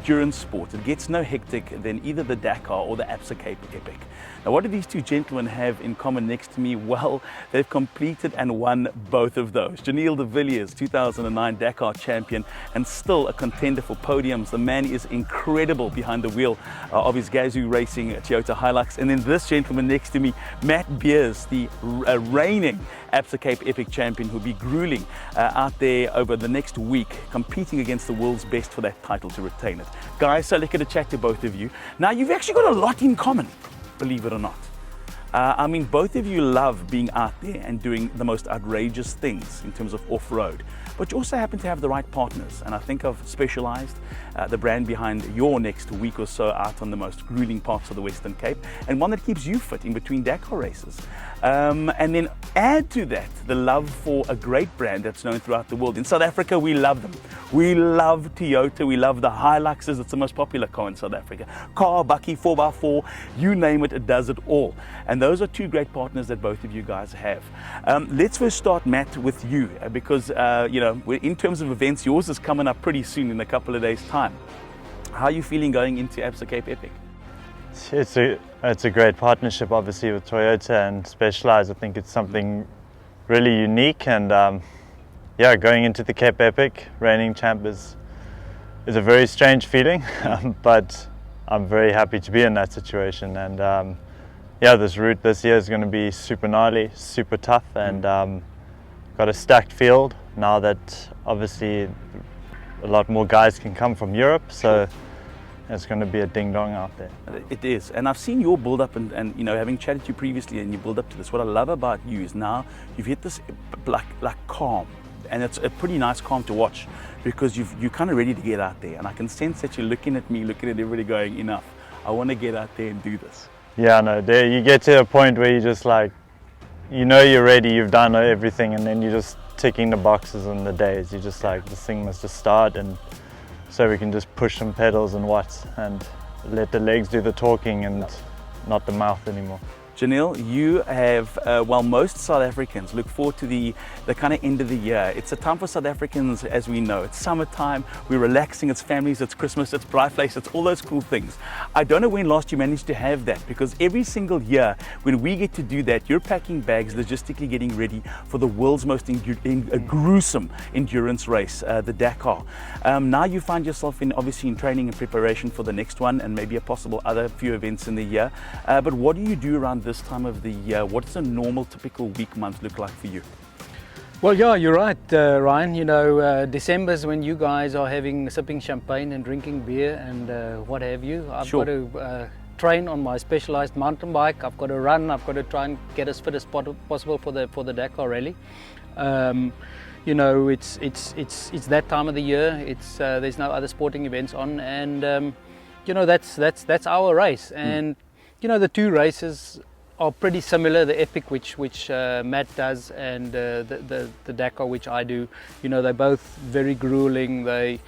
endurance sport, it gets no hectic than either the Dakar or the ABSA Cape Epic. Now, what do these two gentlemen have in common next to me? Well, they've completed and won both of those. Giniel de Villiers, 2009 Dakar champion and still a contender for podiums. The man is incredible behind the wheel of his Gazoo Racing Toyota Hilux. And then this gentleman next to me, Matt Beers, the reigning ABSA Cape Epic champion, who'll be grueling out there over the next week, competing against the world's best for that title to retain it. Guys, so let's get a chat to both of you. Now, you've actually got a lot in common, believe it or not. I mean, both of you love being out there and doing the most outrageous things in terms of off-road, but you also happen to have the right partners. And I think I've Specialized, the brand behind your next week or so out on the most grueling parts of the Western Cape, and one that keeps you fit in between Dakar races. And then add to that the love for a great brand that's known throughout the world. In South Africa, we love them. We love Toyota, we love the Hiluxes. It's the most popular car in South Africa. Car, bakkie, 4x4, you name it, it does it all. And those are two great partners that both of you guys have. Let's first start, Matt, with you, because you know, in terms of events, yours is coming up pretty soon in a couple of days' time. How are you feeling going into ABSA Cape Epic? It's a great partnership, obviously, with Toyota and Specialized. I think it's something really unique, and yeah, going into the Cape Epic, reigning champ is a very strange feeling, but I'm very happy to be in that situation. And yeah, this route this year is going to be super gnarly, super tough, and got a stacked field now that obviously a lot more guys can come from Europe, so it's going to be a ding-dong out there. It is, and I've seen your build-up, and you know, having chatted to you previously, and you build up to this. What I love about you is now you've hit this like calm, and it's a pretty nice calm to watch, because you're kind of ready to get out there, and I can sense that you're looking at me, looking at everybody, going, enough. I want to get out there and do this. Yeah, no, there you get to a point where you just like, you know, you're ready, you've done everything, and then you're just ticking the boxes and the days. You're just like, this thing must just start, and so we can just push some pedals and watts and let the legs do the talking and not the mouth anymore. Giniel, you have, well, most South Africans look forward to the kind of end of the year. It's a time for South Africans, as we know. It's summertime, we're relaxing, it's families, it's Christmas, it's bright place, it's all those cool things. I don't know when last you managed to have that, because every single year when we get to do that, you're packing bags, logistically getting ready for the world's most gruesome endurance race, the Dakar. Now you find yourself obviously in training and preparation for the next one, and maybe a possible other few events in the year. But what do you do around this time of the year? What does a normal, typical week, month look like for you? Well, yeah, you're right, Ryan. You know, December's when you guys are sipping champagne and drinking beer and what have you. I've got to train on my Specialized mountain bike. I've got to run. I've got to try and get as fit as possible for the Dakar rally. You know, it's that time of the year. There's no other sporting events on, and you know, that's our race. And you know, the two races are pretty similar. The Epic, which Matt does, and the Dakar, which I do. You know, they're both very grueling. They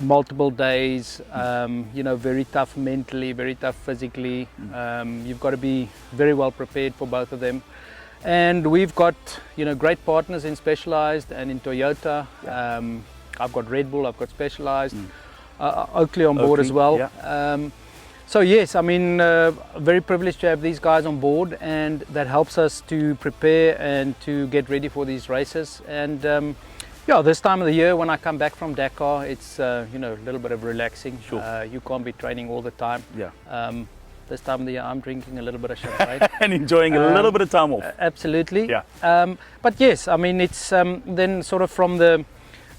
multiple days. You know, very tough mentally, very tough physically. You've got to be very well prepared for both of them. And we've got, you know, great partners in Specialized and in Toyota. I've got Red Bull. I've got Specialized. Oakley on board as well. Yeah. So yes, I mean, very privileged to have these guys on board, and that helps us to prepare and to get ready for these races. And yeah, this time of the year when I come back from Dakar, it's you know, a little bit of relaxing. Sure. You can't be training all the time. Yeah. This time of the year, I'm drinking a little bit of champagne and enjoying a little bit of time off. Absolutely. Yeah. But yes, I mean, it's then sort of from the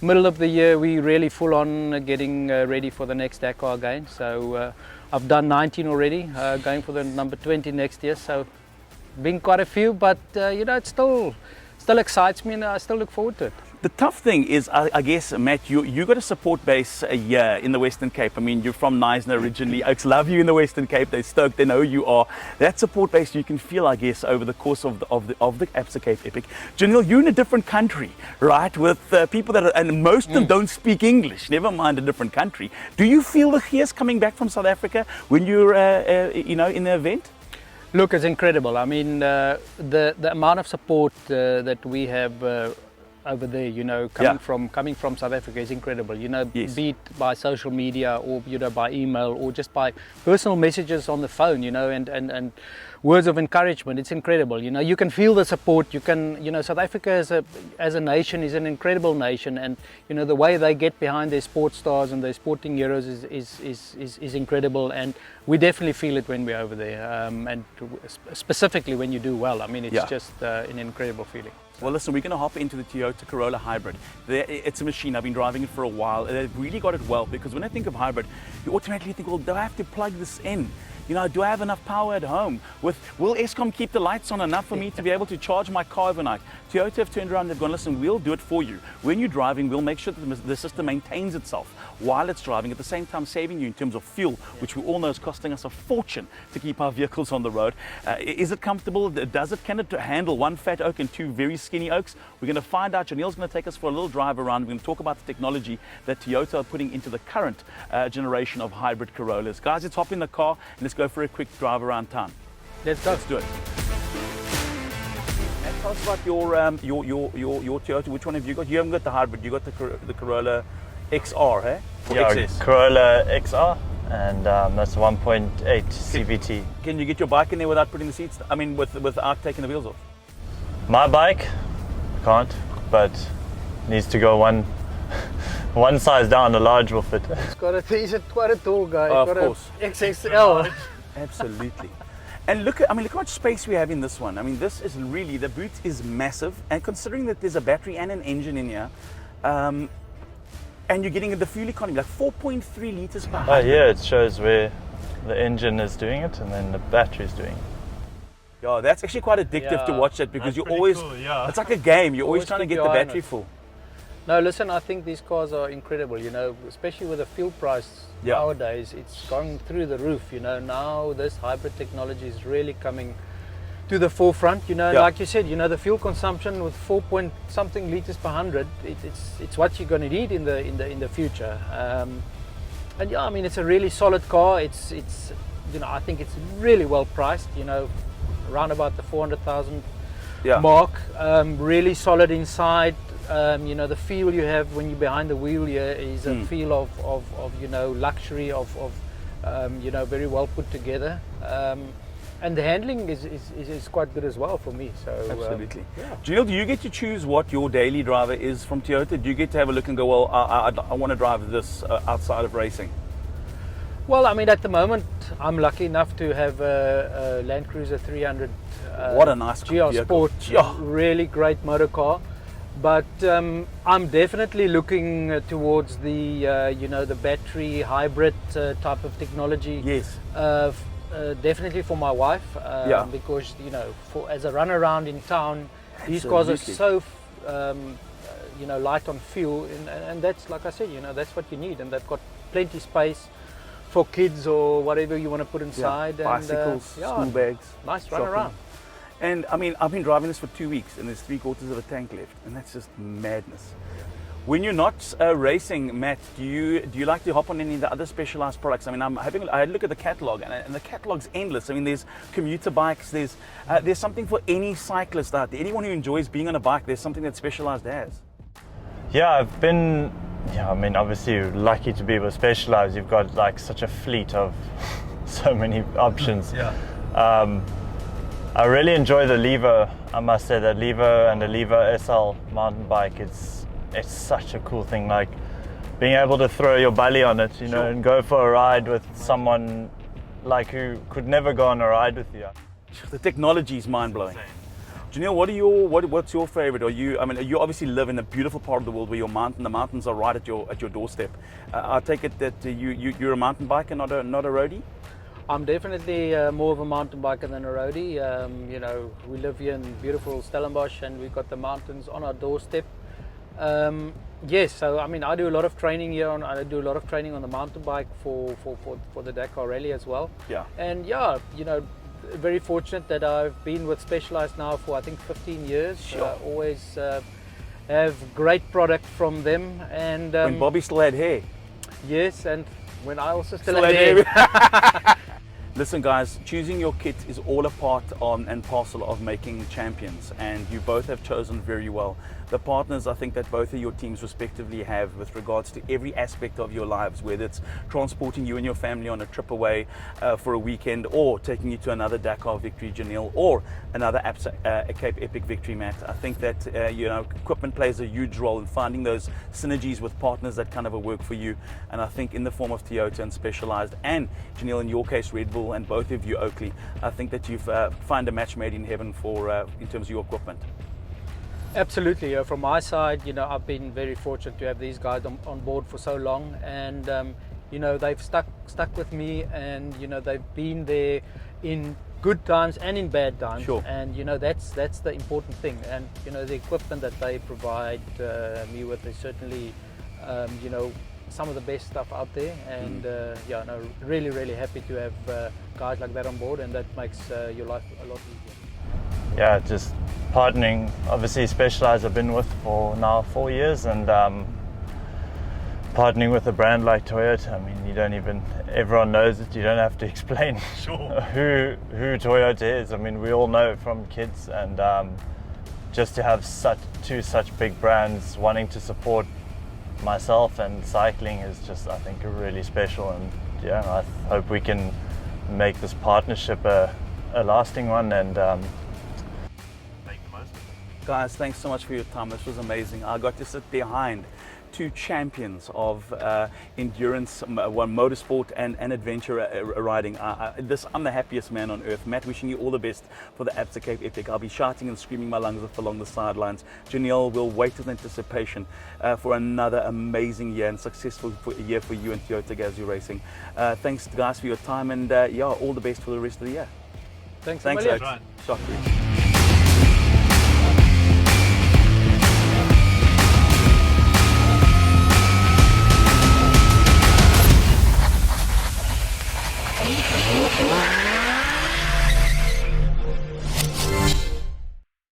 middle of the year, we really full on getting ready for the next Dakar again. So I've done 19 already, going for the number 20 next year. So been quite a few, but you know, it still excites me, and I still look forward to it. The tough thing is, I guess, Matt, you got a support base here in the Western Cape. I mean, you're from Knysna originally. Oaks love you in the Western Cape. They're stoked. They know who you are. That support base you can feel, I guess, over the course of the ABSA Cape Epic. Giniel, you're in a different country, right? With people that are, and most of them don't speak English. Never mind a different country. Do you feel the cheers coming back from South Africa when you're, you know, in the event? Look, it's incredible. I mean, the amount of support that we have over there, you know, coming from South Africa is incredible, you know, Yes. be it by social media or, you know, by email or just by personal messages on the phone, you know, and words of encouragement. It's incredible, you know, you can feel the support. You can, you know, South Africa as a nation is an incredible nation, and, you know, the way they get behind their sports stars and their sporting heroes is incredible, and we definitely feel it when we're over there, and specifically when you do well. I mean, it's just an incredible feeling. Well, listen, we're going to hop into the Toyota Corolla Hybrid. It's a machine. I've been driving it for a while. They've really got it well, because when I think of hybrid, you automatically think, well, do I have to plug this in? You know, do I have enough power at home? Will Eskom keep the lights on enough for me to be able to charge my car overnight? Toyota have turned around and they've gone, listen, we'll do it for you. When you're driving, we'll make sure that the system maintains itself while it's driving, at the same time saving you in terms of fuel, which we all know is costing us a fortune to keep our vehicles on the road. Is it comfortable? Can it handle one fat oak and two very skinny oaks? We're going to find out. Giniel's going to take us for a little drive around. We're going to talk about the technology that Toyota are putting into the current generation of hybrid Corollas. Guys, let's hop in the car and let's go for a quick drive around town. Let's go. Let's do it. And tell us about your Toyota. Which one have you got? You haven't got the hybrid. You got the Corolla XR, eh? Or Yeah, XS? Corolla XR, and that's 1.8 CVT. Can you get your bike in there without putting the seats? I mean, without taking the wheels off? My bike, can't, but needs to go one size down. A large will fit. He's quite a tall guy. Of course. XXL. Absolutely. And look how much space we have in this one. I mean, this is really, the boot is massive, and considering that there's a battery and an engine in here, and you're getting the fuel economy, like 4.3 liters per Oh yeah, it shows where the engine is doing it and then the battery is doing it. Yeah, that's actually quite addictive to watch that, because That's you're pretty always, cool, yeah. it's like a game, you're always Always trying to keep get your the eye on battery it. full. No, listen, I think these cars are incredible, you know, especially with the fuel price nowadays. It's gone through the roof, you know. Now this hybrid technology is really coming to the forefront, you know. Like you said, you know, the fuel consumption with 4 point something liters per 100, it's what you're going to need in the future. And yeah, I mean, it's a really solid car. It's you know, I think it's really well priced, you know, around about the 400,000 mark. Really solid inside. You know, the feel you have when you're behind the wheel here is a feel of you know, luxury, of you know, very well put together. And the handling is quite good as well for me. So Absolutely. Giniel, do you get to choose what your daily driver is from Toyota? Do you get to have a look and go, well, I want to drive this outside of racing? Well, I mean, at the moment, I'm lucky enough to have a Land Cruiser 300. What a nice GR vehicle. Sport, Yeah. really great motor car. But I'm definitely looking towards the you know, the battery hybrid type of technology. Yes. Definitely for my wife, because, you know, as a run around in town, these cars are so you know, light on fuel, and that's, like I said, you know, that's what you need, and they've got plenty space for kids or whatever you want to put inside. Bicycles, and, school bags. Nice run shopping. around. And I mean, I've been driving this for 2 weeks, and there's 3/4 of a tank left, and that's just madness. When you're not racing, Matt, do you like to hop on any of the other specialized products? I mean, I had a look at the catalog, and the catalog's endless. I mean, there's commuter bikes, there's something for any cyclist out there. Anyone who enjoys being on a bike, there's something that Specialized has. Yeah, I mean, obviously you're lucky to be with Specialized. You've got like such a fleet of so many options. I really enjoy the Levo. I must say, that Levo and the Levo SL mountain bike, it's such a cool thing. Like being able to throw your belly on it, you know, and go for a ride with someone like who could never go on a ride with you. The technology is mind-blowing. Giniel, what's your favorite? I mean, you obviously live in a beautiful part of the world where the mountains are right at your doorstep. I take it that you're a mountain biker, not a roadie? I'm definitely more of a mountain biker than a roadie. You know, we live here in beautiful Stellenbosch, and we've got the mountains on our doorstep. Yes, so I mean, I do a lot of training here. I do a lot of training on the mountain bike for the Dakar Rally as well. Yeah. And yeah, you know, very fortunate that I've been with Specialized now for, I think, 15 years. Sure. Always have great product from them. And when Bobby still had hair. yes, and when I also still had hair. Listen guys, choosing your kit is all a part and parcel of making champions, and you both have chosen very well. The partners I think that both of your teams respectively have with regards to every aspect of your lives, whether it's transporting you and your family on a trip away for a weekend, or taking you to another Dakar victory, Giniel, or another ABSA Cape Epic victory, Matt. I think that equipment plays a huge role in finding those synergies with partners that kind of work for you, and I think in the form of Toyota and Specialized, and Giniel in your case Red Bull, and both of you Oakley, I think that you've found a match made in heaven for in terms of your equipment. Absolutely. From my side, I've been very fortunate to have these guys on board for so long, and they've stuck with me, and they've been there in good times and in bad times. Sure. And that's the important thing. And the equipment that they provide me with is certainly some of the best stuff out there, and really happy to have guys like that on board, and that makes your life a lot easier. Yeah, just partnering, obviously Specialized I've been with for now 4 years, and partnering with a brand like Toyota, I mean, everyone knows it, you don't have to explain who Toyota is. I mean, we all know it from kids, and just to have such big brands wanting to support myself and cycling is just, I think, really special, and yeah, I hope we can make this partnership a lasting one, and make the most of it. Guys, thanks so much for your time. This was amazing. I got to sit behind two champions of endurance, motorsport and adventure riding. I'm the happiest man on earth. Matt, wishing you all the best for the ABSA Cape Epic. I'll be shouting and screaming my lungs off along the sidelines. Giniel will wait with anticipation for another amazing year and successful year for you and Toyota Gazoo Racing. Thanks guys for your time, and all the best for the rest of the year. Thanks Thanks, a million. Oaks. Shocking.